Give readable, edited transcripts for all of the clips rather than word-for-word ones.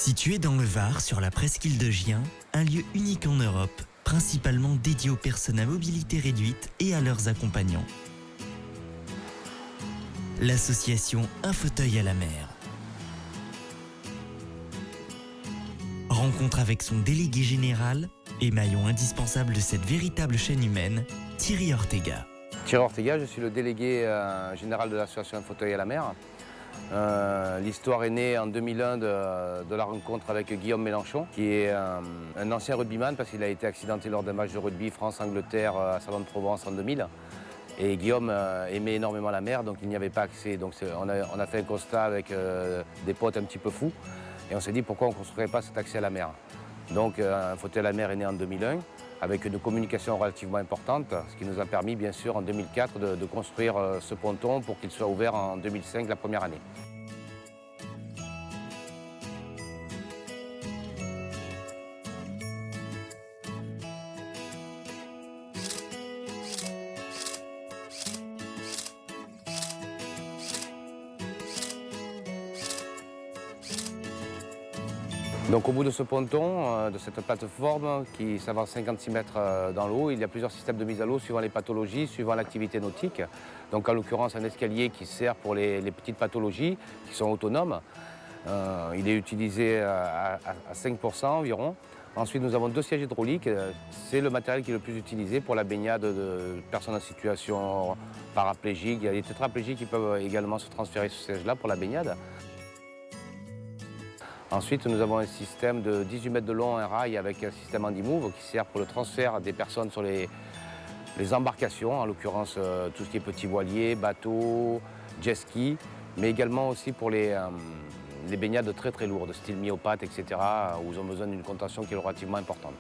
Situé dans le Var, sur la presqu'île de Gien, un lieu unique en Europe, principalement dédié aux personnes à mobilité réduite et à leurs accompagnants. L'association Un fauteuil à la mer. Rencontre avec son délégué général et maillon indispensable de cette véritable chaîne humaine, Thierry Ortega. Thierry Ortega, je suis le délégué général de l'association Un fauteuil à la mer. L'histoire est née en 2001 de la rencontre avec Guillaume Mélenchon, qui est un ancien rugbyman parce qu'il a été accidenté lors d'un match de rugby France-Angleterre à Salon-de-Provence en 2000. Et Guillaume aimait énormément la mer, donc il n'y avait pas accès. Donc on a fait un constat avec des potes un petit peu fous. Et on s'est dit pourquoi on ne construirait pas cet accès à la mer. Donc Un fauteuil à la mer est né en 2001 avec une communication relativement importante, ce qui nous a permis bien sûr en 2004 de construire ce ponton pour qu'il soit ouvert en 2005, la première année. Donc au bout de ce ponton, de cette plateforme qui s'avance 56 mètres dans l'eau, il y a plusieurs systèmes de mise à l'eau suivant les pathologies, suivant l'activité nautique. Donc en l'occurrence un escalier qui sert pour les petites pathologies qui sont autonomes. Il est utilisé à 5% environ. Ensuite nous avons deux sièges hydrauliques. C'est le matériel qui est le plus utilisé pour la baignade de personnes en situation paraplégique. Il y a des tétraplégiques qui peuvent également se transférer sur ce siège-là pour la baignade. Ensuite, nous avons un système de 18 mètres de long, un rail avec un système Handi-Move qui sert pour le transfert des personnes sur les embarcations, en l'occurrence tout ce qui est petits voiliers, bateaux, jet ski, mais également aussi pour les baignades très très lourdes, style myopathe, etc., où ils ont besoin d'une contention qui est relativement importante.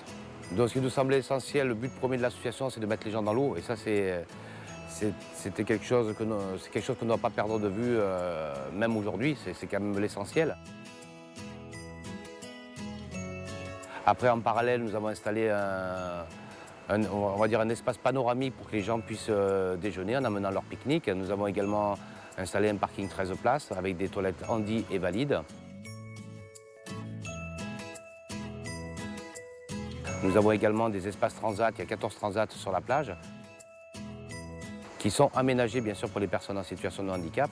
Donc ce qui nous semblait essentiel, le but premier de l'association, c'est de mettre les gens dans l'eau, et ça c'était quelque chose qu'on ne doit pas perdre de vue, même aujourd'hui, c'est quand même l'essentiel. Après, en parallèle, nous avons installé on va dire un espace panoramique pour que les gens puissent déjeuner en amenant leur pique-nique. Nous avons également installé un parking 13 places avec des toilettes handi et valides. Nous avons également des espaces transat, il y a 14 transats sur la plage, qui sont aménagés bien sûr pour les personnes en situation de handicap.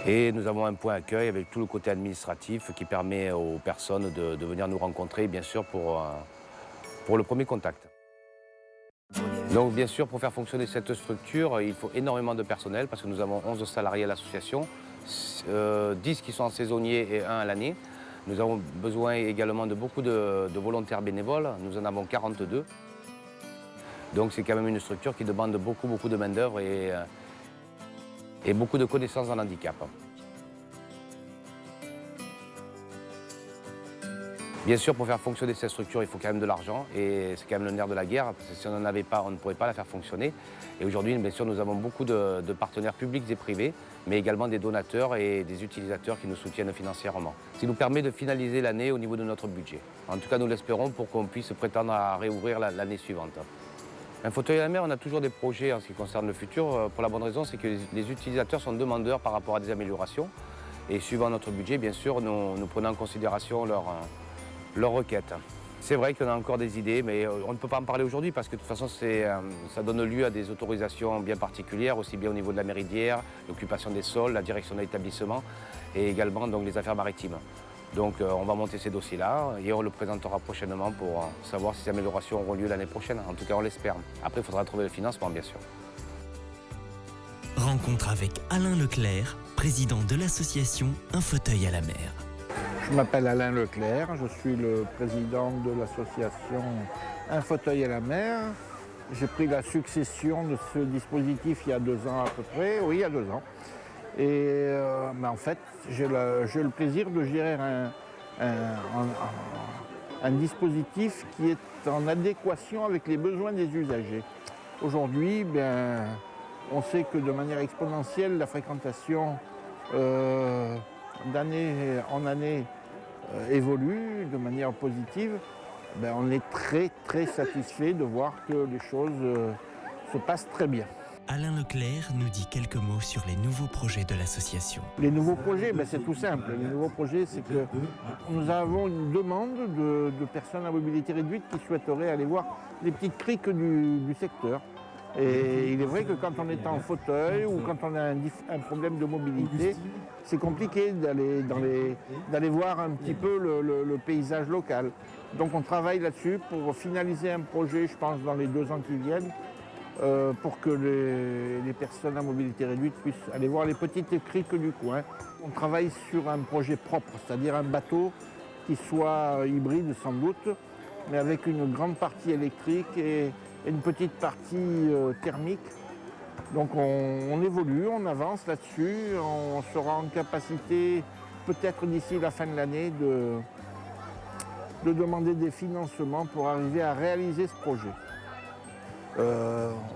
Et nous avons un point accueil avec tout le côté administratif qui permet aux personnes de venir nous rencontrer, bien sûr, pour le premier contact. Donc, bien sûr, pour faire fonctionner cette structure, il faut énormément de personnel parce que nous avons 11 salariés à l'association, 10 qui sont saisonniers et 1 à l'année. Nous avons besoin également de beaucoup de volontaires bénévoles, nous en avons 42. Donc, c'est quand même une structure qui demande beaucoup de main-d'œuvre et beaucoup de connaissances en handicap. Bien sûr, pour faire fonctionner cette structure, il faut quand même de l'argent et c'est quand même le nerf de la guerre, parce que si on n'en avait pas, on ne pourrait pas la faire fonctionner. Et aujourd'hui, bien sûr, nous avons beaucoup de partenaires publics et privés, mais également des donateurs et des utilisateurs qui nous soutiennent financièrement. Ce qui nous permet de finaliser l'année au niveau de notre budget. En tout cas, nous l'espérons pour qu'on puisse prétendre à réouvrir l'année suivante. Un fauteuil à la mer, on a toujours des projets en ce qui concerne le futur. Pour la bonne raison, c'est que les utilisateurs sont demandeurs par rapport à des améliorations. Et suivant notre budget, bien sûr, nous prenons en considération leurs requêtes. C'est vrai qu'on a encore des idées, mais on ne peut pas en parler aujourd'hui parce que de toute façon, ça donne lieu à des autorisations bien particulières, aussi bien au niveau de la mairie d'Hyères, l'occupation des sols, la direction de l'établissement et également donc, les affaires maritimes. Donc on va monter ces dossiers-là et on le présentera prochainement pour savoir si ces améliorations auront lieu l'année prochaine. En tout cas, on l'espère. Après, il faudra trouver le financement, bien sûr. Rencontre avec Alain Leclerc, président de l'association Un fauteuil à la mer. Je m'appelle Alain Leclerc, je suis le président de l'association Un fauteuil à la mer. J'ai pris la succession de ce dispositif il y a 2 ans à peu près, oui, il y a 2 ans. Et en fait, j'ai le plaisir de gérer un dispositif qui est en adéquation avec les besoins des usagers. Aujourd'hui, on sait que de manière exponentielle, la fréquentation d'année en année évolue de manière positive. On est très satisfait de voir que les choses se passent très bien. Alain Leclerc nous dit quelques mots sur les nouveaux projets de l'association. Les nouveaux projets, c'est tout simple. Les nouveaux projets, c'est que nous avons une demande de personnes à mobilité réduite qui souhaiteraient aller voir les petites criques du secteur. Et il est vrai que quand on est en fauteuil ou quand on a un problème de mobilité, c'est compliqué d'aller voir un petit peu le paysage local. Donc on travaille là-dessus pour finaliser un projet, je pense, dans les 2 ans qui viennent, pour que les personnes à mobilité réduite puissent aller voir les petites criques du coin. On travaille sur un projet propre, c'est-à-dire un bateau qui soit hybride sans doute, mais avec une grande partie électrique et une petite partie thermique. Donc on évolue, on avance là-dessus, on sera en capacité, peut-être d'ici la fin de l'année, de demander des financements pour arriver à réaliser ce projet.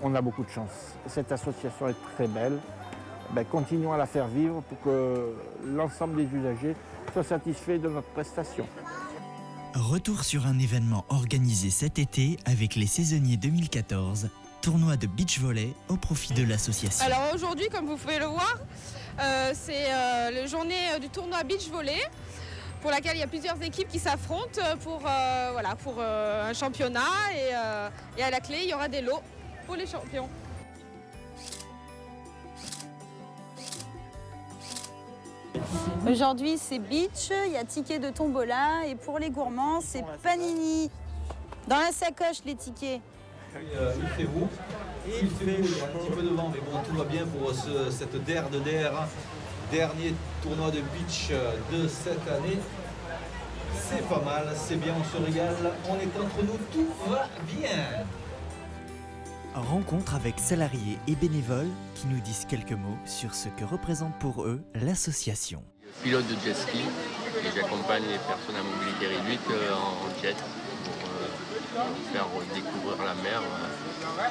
On a beaucoup de chance. Cette association est très belle. Continuons à la faire vivre pour que l'ensemble des usagers soient satisfaits de notre prestation. Retour sur un événement organisé cet été avec les saisonniers 2014, tournoi de beach volley au profit de l'association. Alors aujourd'hui, comme vous pouvez le voir, c'est la journée du tournoi beach volley, pour laquelle il y a plusieurs équipes qui s'affrontent pour un championnat et à la clé il y aura des lots pour les champions. Aujourd'hui c'est beach, il y a tickets de tombola et pour les gourmands c'est panini. Dans la sacoche les tickets. Il fait beau, il fait un petit peu de vent, mais bon, tout va bien pour cette DER de DER, dernier tournoi de beach de cette année. C'est pas mal, c'est bien, on se régale, on est entre nous, tout va bien. Rencontre avec salariés et bénévoles qui nous disent quelques mots sur ce que représente pour eux l'association. Pilote de jet ski et j'accompagne les personnes à mobilité réduite en jet pour faire découvrir la mer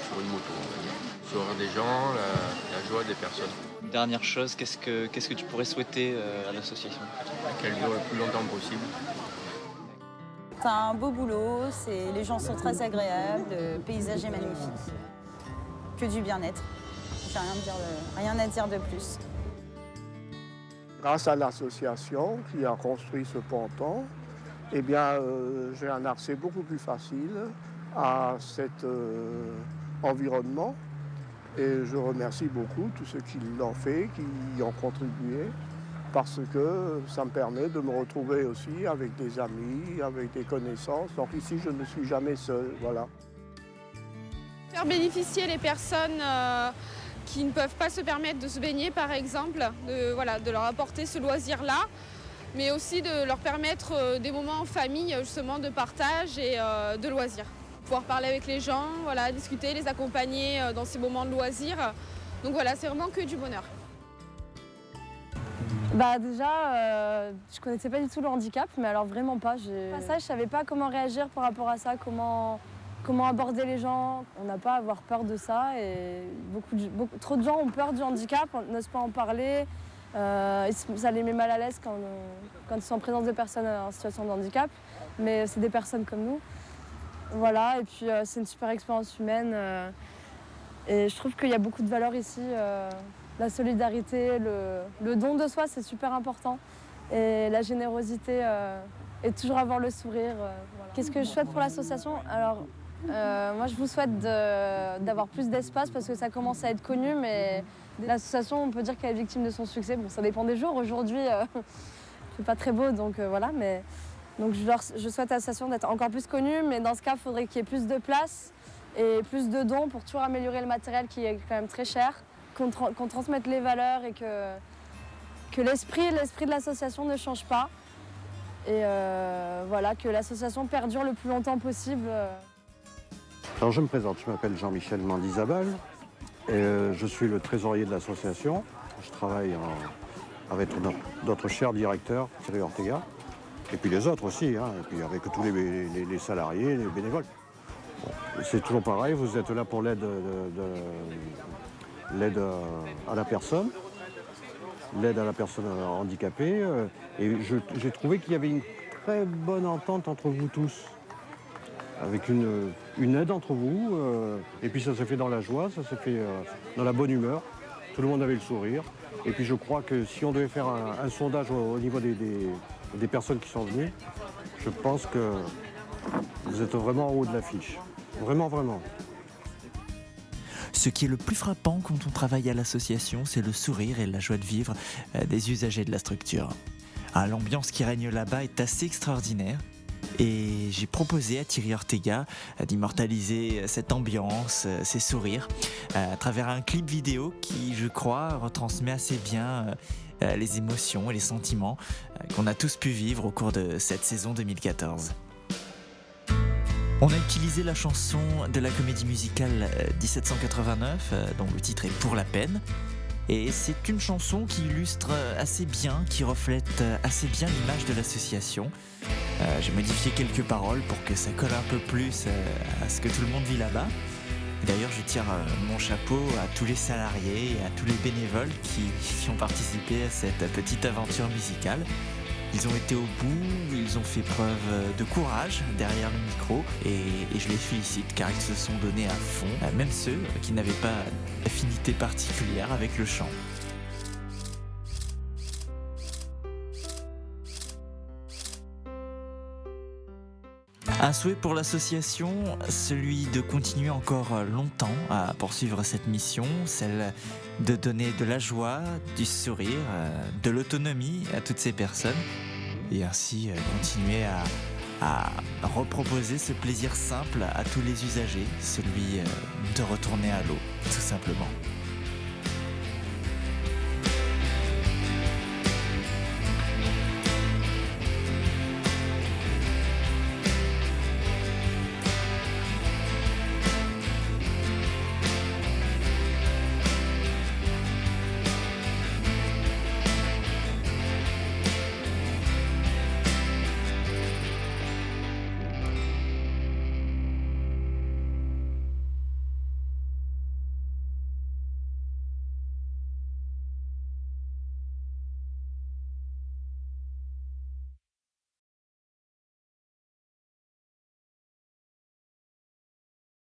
sur une moto. Le sourire des gens, la joie des personnes. Dernière chose, qu'est-ce que tu pourrais souhaiter à l'association? Qu'elle dure le plus longtemps possible. C'est un beau boulot, les gens sont très agréables, le paysage est magnifique. Que du bien-être. J'ai rien à dire de plus. Grâce à l'association qui a construit ce ponton, j'ai un accès beaucoup plus facile à cet environnement. Et je remercie beaucoup tous ceux qui l'ont fait, qui y ont contribué, parce que ça me permet de me retrouver aussi avec des amis, avec des connaissances. Donc ici, je ne suis jamais seul, voilà. Faire bénéficier les personnes qui ne peuvent pas se permettre de se baigner, par exemple, de leur apporter ce loisir-là, mais aussi de leur permettre des moments en famille, justement, de partage et de loisirs. Pouvoir parler avec les gens, discuter, les accompagner dans ces moments de loisirs. Donc voilà, c'est vraiment que du bonheur. Déjà, je connaissais pas du tout le handicap, mais alors vraiment pas. Je savais pas comment réagir par rapport à ça, comment aborder les gens. On n'a pas à avoir peur de ça et trop de gens ont peur du handicap, n'osent pas en parler. Ça les met mal à l'aise quand ils sont en présence de personnes en situation de handicap, mais c'est des personnes comme nous. Voilà, et puis c'est une super expérience humaine et je trouve qu'il y a beaucoup de valeurs ici. La solidarité, le don de soi, c'est super important. Et la générosité et toujours avoir le sourire. Voilà. Qu'est-ce que je souhaite pour l'association? Alors, moi, je vous souhaite d'avoir plus d'espace parce que ça commence à être connu, mais l'association, on peut dire qu'elle est victime de son succès. Bon, ça dépend des jours. Aujourd'hui, c'est pas très beau, donc voilà. Donc je souhaite à l'association d'être encore plus connue, mais dans ce cas, il faudrait qu'il y ait plus de place et plus de dons pour toujours améliorer le matériel qui est quand même très cher, qu'on transmette les valeurs et que l'esprit de l'association ne change pas. Et que l'association perdure le plus longtemps possible. Alors je me présente, je m'appelle Jean-Michel Mandizabal et je suis le trésorier de l'association. Je travaille avec notre cher directeur, Thierry Ortega, et puis les autres aussi, et puis avec tous les salariés, les bénévoles. Bon, c'est toujours pareil, vous êtes là pour l'aide à la personne, handicapée, et j'ai trouvé qu'il y avait une très bonne entente entre vous tous. avec une aide entre vous. Et puis ça s'est fait dans la joie, ça s'est fait dans la bonne humeur. Tout le monde avait le sourire. Et puis je crois que si on devait faire un sondage au niveau des personnes qui sont venues, je pense que vous êtes vraiment en haut de l'affiche. Vraiment, vraiment. Ce qui est le plus frappant quand on travaille à l'association, c'est le sourire et la joie de vivre des usagers de la structure. L'ambiance qui règne là-bas est assez extraordinaire. Et j'ai proposé à Thierry Ortega d'immortaliser cette ambiance, ces sourires, à travers un clip vidéo qui, je crois, retransmet assez bien les émotions et les sentiments qu'on a tous pu vivre au cours de cette saison 2014. On a utilisé la chanson de la comédie musicale 1789, dont le titre est Pour la peine. Et c'est une chanson qui illustre assez bien, qui reflète assez bien l'image de l'association. J'ai modifié quelques paroles pour que ça colle un peu plus à ce que tout le monde vit là-bas. D'ailleurs, je tire mon chapeau à tous les salariés et à tous les bénévoles qui ont participé à cette petite aventure musicale. Ils ont été au bout, ils ont fait preuve de courage derrière le micro et je les félicite car ils se sont donnés à fond, même ceux qui n'avaient pas d'affinité particulière avec le chant. Un souhait pour l'association, celui de continuer encore longtemps à poursuivre cette mission, celle de donner de la joie, du sourire, de l'autonomie à toutes ces personnes et ainsi continuer à reproposer ce plaisir simple à tous les usagers, celui de retourner à l'eau, tout simplement.